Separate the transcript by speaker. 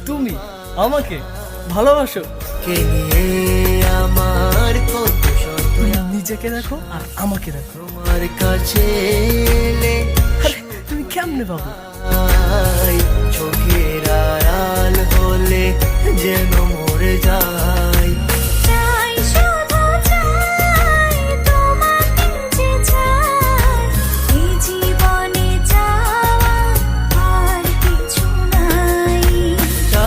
Speaker 1: তুমি আমাকে ভালোবাসো?
Speaker 2: কে নিয়ে আমার কত শত
Speaker 1: নিজেকে দেখো আর আমাকে দেখো।
Speaker 2: তোমার কাছে এলে
Speaker 1: আরে তুমি কেমনে পাবো?
Speaker 2: চোখের আড়াল